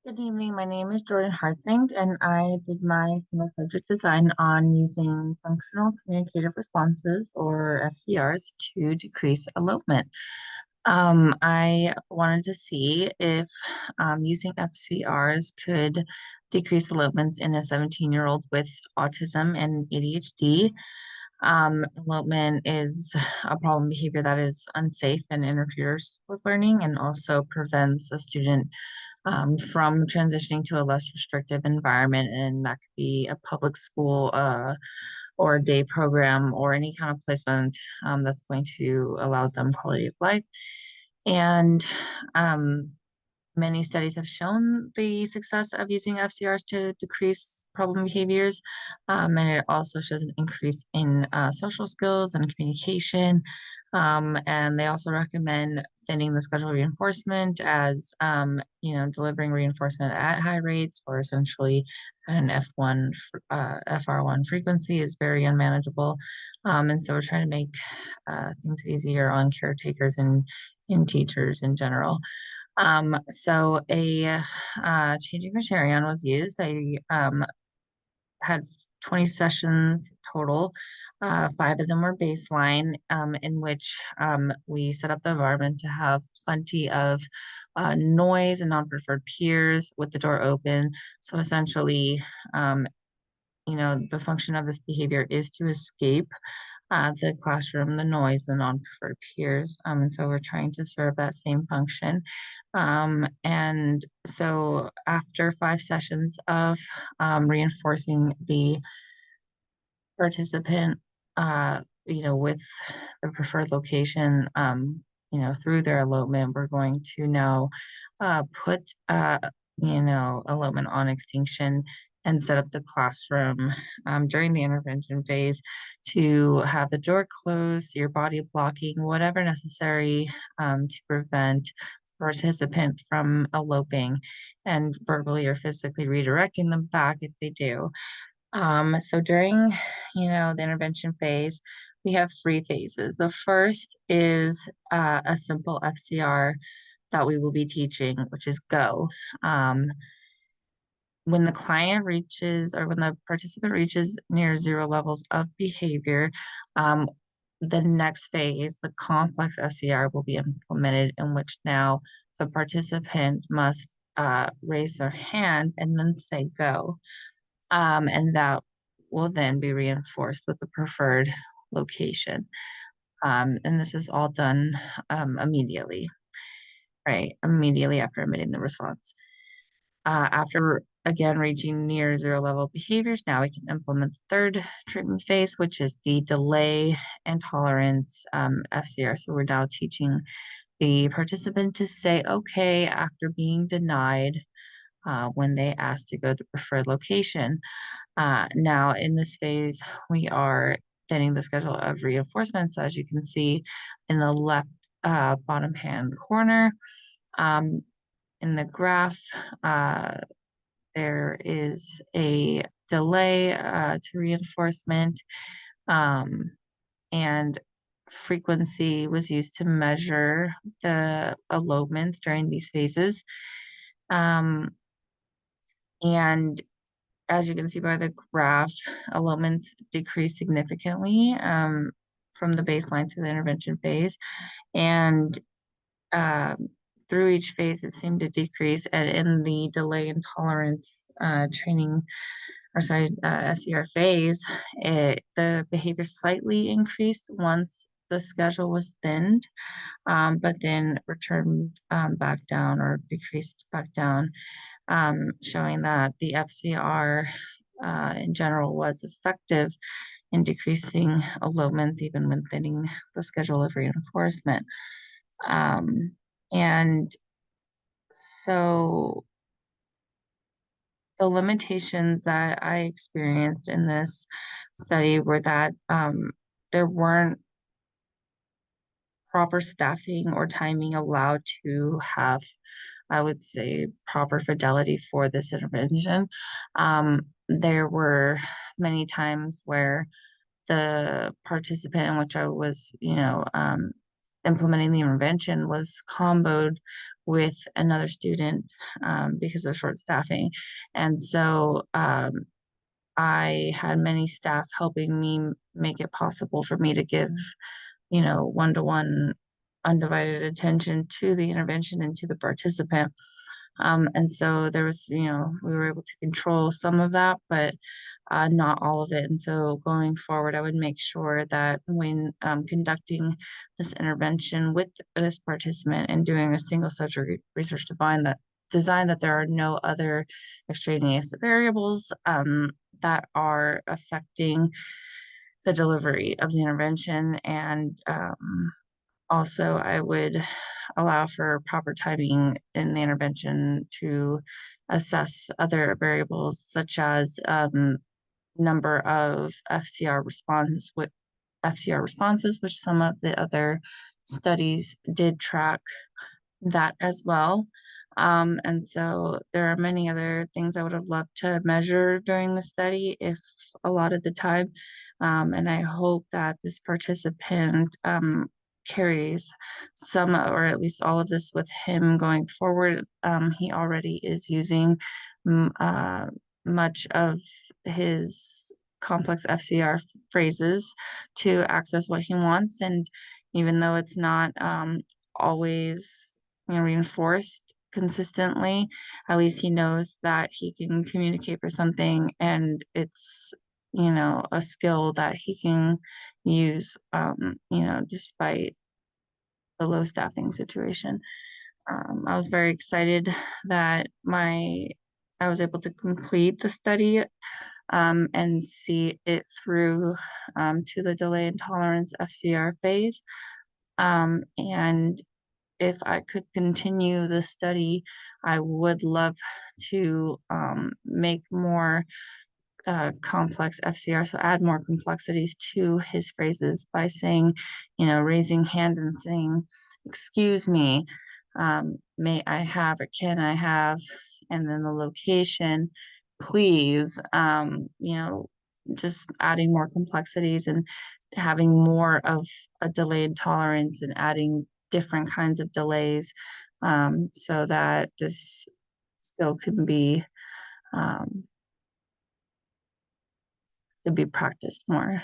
Good evening. My name is Jordan Hartsinck, and I did my single subject design on using functional communicative responses, or FCRs, to decrease elopement. I wanted to see if using FCRs could decrease elopements in a 17-year-old with autism and ADHD. Elopement is a problem behavior that is unsafe and interferes with learning and also prevents a student from transitioning to a less restrictive environment. And that could be a public school or a day program or any kind of placement that's going to allow them quality of life. And um, many studies have shown the success of using FCRs to decrease problem behaviors, and it also shows an increase in social skills and communication. And they also recommend thinning the schedule reinforcement as, delivering reinforcement at high rates or essentially at an FR1 frequency is very unmanageable. And so we're trying to make things easier on caretakers and in teachers in general. So a changing criterion was used. I had 20 sessions total. Five of them were baseline, in which we set up the environment to have plenty of noise and non-preferred peers with the door open. So essentially, um, the function of this behavior is to escape the classroom, the noise, the non-preferred peers. And so we're trying to serve that same function. And so after 5 sessions of reinforcing the participant, with the preferred location, through their elopement, we're going to now put, elopement on extinction and set up the classroom during the intervention phase to have the door closed, your body blocking, whatever necessary to prevent participant from eloping and verbally or physically redirecting them back if they do. So during, the intervention phase, we have three phases. The first is a simple FCR that we will be teaching, which is go. When the client reaches or when the participant reaches near zero levels of behavior, um, the next phase, the complex FCR, will be implemented, in which now the participant must raise their hand and then say go. And that will then be reinforced with the preferred location. And this is all done immediately, right? Immediately after emitting the response. After again reaching near zero level behaviors, now we can implement the third treatment phase, which is the delay and tolerance FCR. So we're now teaching the participant to say okay after being denied when they ask to go to the preferred location. Now in this phase, we are thinning the schedule of reinforcements, as you can see in the left bottom hand corner. Um, in the graph, there is a delay to reinforcement, and frequency was used to measure the elopements during these phases. Um, and as you can see by the graph, elopements decreased significantly from the baseline to the intervention phase. And um, through each phase, it seemed to decrease. And in the delay and tolerance training, or sorry, FCR phase, the behavior slightly increased once the schedule was thinned, but then returned back down or decreased back down, showing that the FCR in general was effective in decreasing elopements even when thinning the schedule of reinforcement. And so the limitations that I experienced in this study were that there weren't proper staffing or timing allowed to have, I would say, proper fidelity for this intervention. There were many times where the participant in which I was, implementing the intervention was comboed with another student because of short staffing. And so I had many staff helping me make it possible for me to give, one-to-one undivided attention to the intervention and to the participant. And so there was, we were able to control some of that, but not all of it. And so going forward, I would make sure that when conducting this intervention with this participant and doing a single subject research design that there are no other extraneous variables that are affecting the delivery of the intervention. And also, I would allow for proper timing in the intervention to assess other variables such as number of FCR responses, which some of the other studies did track that as well. And so there are many other things I would have loved to measure during the study if allotted the time. And I hope that this participant carries some or at least all of this with him going forward. He already is using mm, uh, much of his complex FCR phrases to access what he wants. And even though it's not always reinforced consistently, at least he knows that he can communicate for something and it's, a skill that he can use, despite the low staffing situation. I was very excited that I was able to complete the study and see it through to the delay and tolerance FCR phase. And if I could continue the study, I would love to make more complex FCR, so add more complexities to his phrases by saying, raising hand and saying, excuse me, may I have or can I have, and then the location, please, just adding more complexities and having more of a delayed tolerance and adding different kinds of delays so that this skill um, can be practiced more.